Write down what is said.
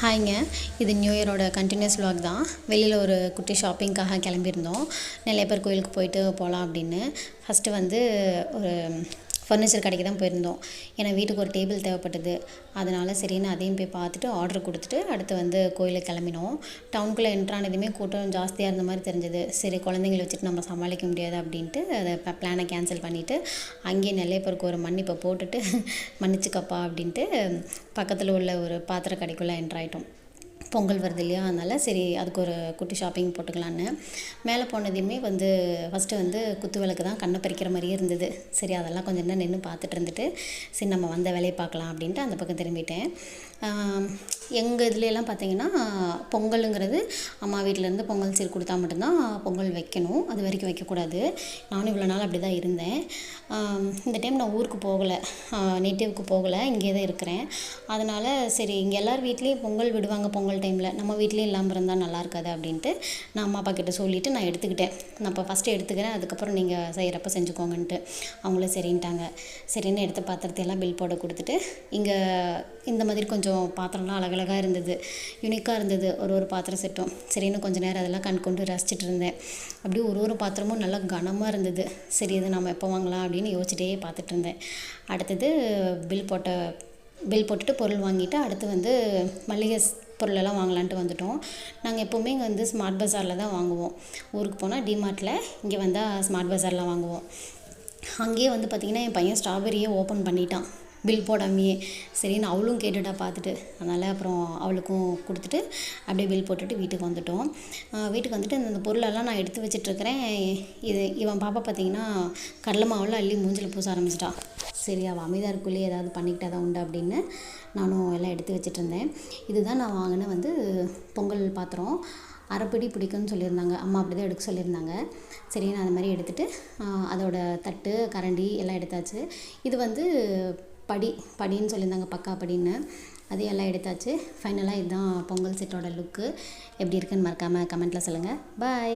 ஹாய்ங்க. இது new இயரோட continuous vlog தான். வெளியில் ஒரு குட்டி ஷாப்பிங்காக கிளம்பியிருந்தோம். நெல்லையப்பர் கோயிலுக்கு போயிட்டு போகலாம் அப்படின்னு. ஃபஸ்ட்டு வந்து ஒரு ஃபர்னிச்சர் கடைக்கு தான் போயிருந்தோம். ஏன்னா வீட்டுக்கு ஒரு டேபிள் தேவைப்பட்டது. அதனால் சரின்னு அதையும் போய் பார்த்துட்டு ஆர்டர் கொடுத்துட்டு அடுத்து வந்து கோயிலுக்கு கிளம்பினோம். டவுனுக்குள்ளே என்ட்ரானதுமே கூட்டம் ஜாஸ்தியாக இருந்த மாதிரி தெரிஞ்சது. சரி, குழந்தைங்கள வச்சுட்டு நம்ம சமாளிக்க முடியாது அப்படின்ட்டு அதை பிளானை கேன்சல் பண்ணிவிட்டு அங்கேயே நெல்லையப்பருக்கு ஒரு மன்னிப்பை போட்டுட்டு மன்னிச்சுக்கப்பா அப்படின்ட்டு பக்கத்தில் உள்ள ஒரு பாத்திர கடைக்குள்ளே என்ட்ராயிட்டோம். பொங்கல் வருது இல்லையா, அதனால் சரி அதுக்கு ஒரு குட்டி ஷாப்பிங் போட்டுக்கலான்னு மேலே போனதையுமே வந்து ஃபஸ்ட்டு வந்து குத்து விளக்கு தான் கண்ணை பறிக்கிற மாதிரியே இருந்தது. சரி, அதெல்லாம் கொஞ்சம் நேரம் நின்று பார்த்துட்டு இருந்துட்டு சரி நம்ம வந்த வேலையை பார்க்கலாம் அப்படின்ட்டு அந்த பக்கம் திரும்பிட்டேன். எங்கள் இதுலலாம் பார்த்திங்கன்னா பொங்கலுங்கிறது அம்மா வீட்டிலேருந்து பொங்கல் சீர் கொடுத்தா மட்டும்தான் பொங்கல் வைக்கணும், அது வரைக்கும் வைக்கக்கூடாது. நானும் இவ்வளோ நாள் அப்படி தான் இருந்தேன். இந்த டைம் நான் ஊருக்கு போகலை, நேட்டிவ்க்கு போகலை, இங்கே தான் இருக்கிறேன். அதனால் சரி இங்கே எல்லார் வீட்லேயும் பொங்கல் விடுவாங்க பொங்கல் டைமில், நம்ம வீட்லேயும் இல்லாமல் இருந்தால் நல்லா இருக்காது அப்படின்ட்டு நான் அம்மா அப்பா கிட்ட சொல்லிவிட்டு நான் எடுத்துக்கிட்டேன். நான் இப்போ ஃபஸ்ட்டு எடுத்துக்கிறேன், அதுக்கப்புறம் நீங்கள் செய்கிறப்ப செஞ்சுக்கோங்கன்ட்டு. அவங்களும் சரின்ட்டாங்க. சரின்னு எடுத்த பாத்திரத்தையெல்லாம் பில் போட கொடுத்துட்டு இங்கே இந்த மாதிரி கொஞ்சம் பாத்திரம்லாம் அழகழகாக இருந்தது, யூனிக்காக இருந்தது ஒரு பாத்திரம் செட்டும். சரின்னு கொஞ்சம் நேரம் அதெல்லாம் கண் கொண்டு ரசிச்சுட்டு இருந்தேன். அப்படியே ஒரு பாத்திரமும் நல்லா கனமாக இருந்தது. சரி இது நம்ம எப்போ வாங்கலாம் அப்படின்னு யோசிச்சிட்டே பார்த்துட்டு இருந்தேன். அடுத்தது பில் போட்டுட்டு பொருள் வாங்கிட்டு அடுத்து வந்து மளிகை பொருளெல்லாம் வாங்கலான்ட்டு வந்துட்டோம். நாங்கள் எப்போவுமே இங்கே வந்து ஸ்மார்ட் பஸாரில் தான் வாங்குவோம். ஊருக்கு போனால் டிமார்ட்டில், இங்கே வந்தால் ஸ்மார்ட் பஸாரில் வாங்குவோம். அங்கேயே வந்து பார்த்திங்கன்னா என் பையன் ஸ்ட்ராபெரியே ஓப்பன் பண்ணிட்டான் பில் போடாமையே. சரின்னு அவளும் கேட்டுட்டா பார்த்துட்டு, அதனால் அப்புறம் அவளுக்கும் கொடுத்துட்டு அப்படியே பில் போட்டுட்டு வீட்டுக்கு வந்துட்டோம். வீட்டுக்கு வந்துட்டு இந்த பொருளெல்லாம் நான் எடுத்து வச்சிட்ருக்கிறேன். இவன் பாப்பா பார்த்திங்கன்னா கடலை மாவில் அள்ளி மூஞ்சில் பூச ஆரம்பிச்சிட்டா. சரி அவள் அமைதியாக இருக்குள்ளே ஏதாவது பண்ணிக்கிட்டா தான் உண்டு அப்படின்னு நானும் எல்லாம் எடுத்து வச்சிட்ருந்தேன். இதுதான் நான் வாங்கின வந்து பொங்கல் பாத்திரம். அரைப்படி பிடிக்கும்னு சொல்லியிருந்தாங்க, அம்மா அப்படி தான் எடுக்க சொல்லியிருந்தாங்க. சரி நான் அது மாதிரி எடுத்துகிட்டு அதோட தட்டு கரண்டி எல்லாம் எடுத்தாச்சு. இது வந்து படின்னு சொல்லியிருந்தாங்க, பக்கா படின்னு, அது எல்லாம் எடுத்தாச்சு. ஃபைனலாக இதுதான் பொங்கல் செட்டோட லுக்கு. எப்படி இருக்குன்னு மறக்காமல் கமெண்ட்டில் சொல்லுங்கள். பாய்.